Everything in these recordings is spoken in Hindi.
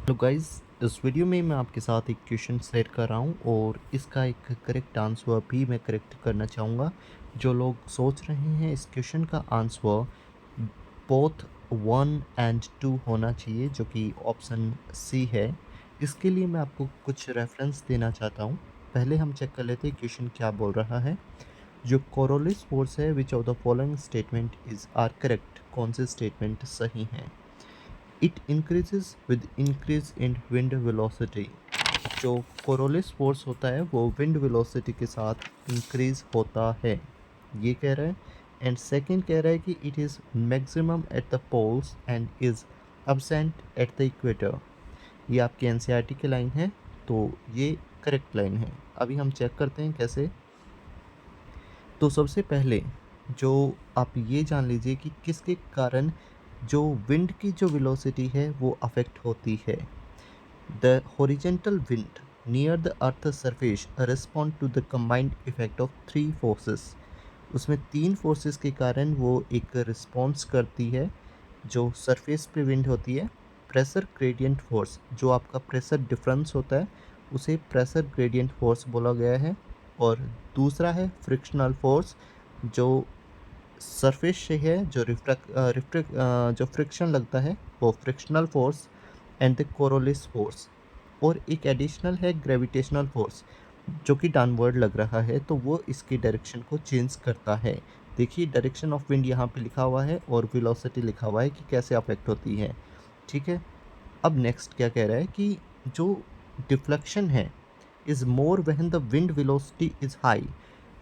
हेलो गाइस, इस वीडियो में मैं आपके साथ एक क्वेश्चन शेयर कर रहा हूँ और इसका एक करेक्ट आंसर भी मैं करेक्ट करना चाहूँगा। जो लोग सोच रहे हैं इस क्वेश्चन का आंसर बोथ 1 एंड 2 होना चाहिए, जो कि ऑप्शन सी है। इसके लिए मैं आपको कुछ रेफरेंस देना चाहता हूँ। पहले हम चेक कर लेते हैं क्वेश्चन क्या बोल रहा है। जो कोरोलिस फोर्स है, which of the following statement is are correct, कौन से स्टेटमेंट सही हैं। It increases with increase in wind velocity. जो कोरोलिस फोर्स होता है वो विंड वेलोसिटी के साथ इंक्रीज होता है, ये कह रहा है। एंड सेकंड कह रहा है कि it is maximum at the poles and is absent at the equator. ये आपकी एनसीईआरटी की लाइन है, तो ये करेक्ट लाइन है। अभी हम चेक करते हैं कैसे। तो सबसे पहले जो आप ये जान लीजिए कि किसके कारण जो विंड की जो वेलोसिटी है वो अफेक्ट होती है। The horizontal wind near the earth surface respond to the combined effect of three forces. उसमें तीन फोर्सेस के कारण वो एक रिस्पॉन्स करती है। जो सरफेस पे विंड होती है, प्रेशर ग्रेडियंट फोर्स, जो आपका प्रेशर डिफरेंस होता है उसे प्रेशर ग्रेडियंट फोर्स बोला गया है। और दूसरा है फ्रिक्शनल फोर्स, जो सरफेस से है, जो जो फ्रिक्शन लगता है वो frictional force. And the Coriolis force. और एक एडिशनल है ग्रेविटेशनल फोर्स, जो कि डाउनवर्ड लग रहा है, तो वो इसकी डायरेक्शन को चेंज करता है। देखिए डायरेक्शन ऑफ विंड यहाँ पे लिखा हुआ है और वेलोसिटी लिखा हुआ है कि कैसे अफेक्ट होती है। ठीक है। अब नेक्स्ट क्या कह रहा है कि जो डिफ्लेक्शन है is more when the wind velocity is high.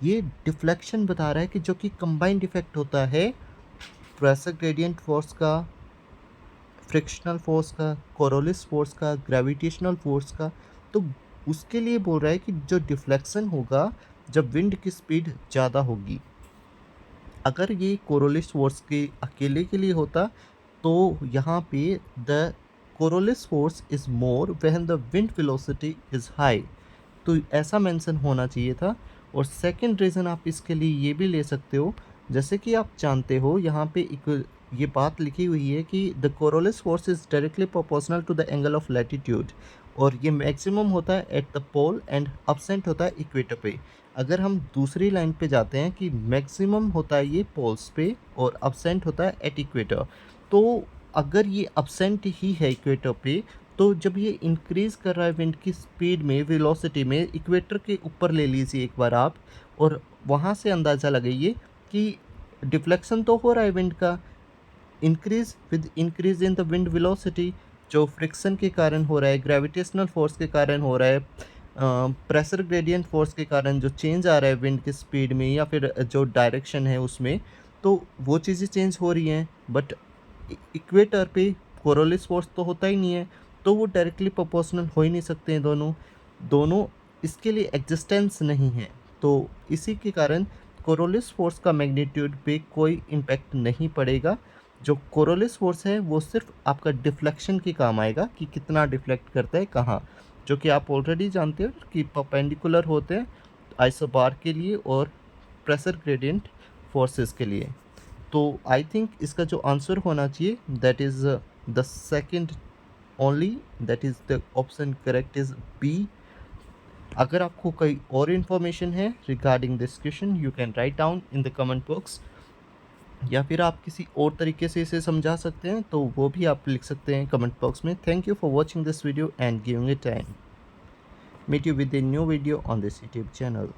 ये डिफ्लेक्शन बता रहा है कि जो कि कंबाइंड इफेक्ट होता है प्रेशर ग्रेडियंट फोर्स का, फ्रिक्शनल फोर्स का, कोरोलिस फोर्स का, ग्रेविटेशनल फोर्स का। तो उसके लिए बोल रहा है कि जो डिफ्लेक्शन होगा जब विंड की स्पीड ज़्यादा होगी। अगर ये कोरोलिस फोर्स के अकेले के लिए होता तो यहाँ पे the Coriolis force is more when the wind velocity is high, तो ऐसा मेंशन होना चाहिए था। और सेकंड रीज़न आप इसके लिए ये भी ले सकते हो, जैसे कि आप जानते हो यहाँ पे एक ये बात लिखी हुई है कि the Coriolis force is directly proportional to the angle of latitude. और ये मैक्सिमम होता है at the pole and absent होता है इक्वेटर पे। अगर हम दूसरी लाइन पे जाते हैं कि मैक्सिमम होता है ये पोल्स पे और अब्सेंट होता है एट इक्वेटर, तो अगर ये अब्सेंट ही है इक्वेटर पे, तो जब ये इंक्रीज़ कर रहा है विंड की स्पीड में, वेलोसिटी में, इक्वेटर के ऊपर ले लीजिए एक बार आप, और वहाँ से अंदाज़ा लगाइए कि डिफ्लेक्शन तो हो रहा है विंड का, increase with increase in the wind velocity, जो फ्रिक्शन के कारण हो रहा है, ग्रेविटेशनल फोर्स के कारण हो रहा है, प्रेशर ग्रेडियंट फोर्स के कारण जो चेंज आ रहा है विंड की स्पीड में या फिर जो डायरेक्शन है उसमें, तो वो चीज़ें चेंज हो रही हैं। बट इक्वेटर पे कोरोलिस फोर्स तो होता ही नहीं है, तो वो डायरेक्टली प्रोपोर्शनल हो ही नहीं सकते हैं दोनों। दोनों इसके लिए एग्जिस्टेंस नहीं है। तो इसी के कारण कोरोलिस फोर्स का मैग्नीट्यूड पे कोई इम्पैक्ट नहीं पड़ेगा। जो कोरोलिस फोर्स है वो सिर्फ आपका डिफ्लेक्शन के काम आएगा कि कितना डिफ्लेक्ट करता है कहाँ, जो कि आप ऑलरेडी जानते हो कि परपेंडिकुलर होते हैं आइसोबार के लिए और प्रेशर ग्रेडियंट फोर्सेस के लिए। तो आई थिंक इसका जो आंसर होना चाहिए that is the second only, that is the option correct is B. अगर आपको कोई और इन्फॉर्मेशन है regarding this question, you can write down in the comment box, या फिर आप किसी और तरीके से इसे समझा सकते हैं तो वो भी आप लिख सकते हैं कमेंट बॉक्स में। Thank you for watching this video and giving it time. Meet you with a new video on this YouTube channel.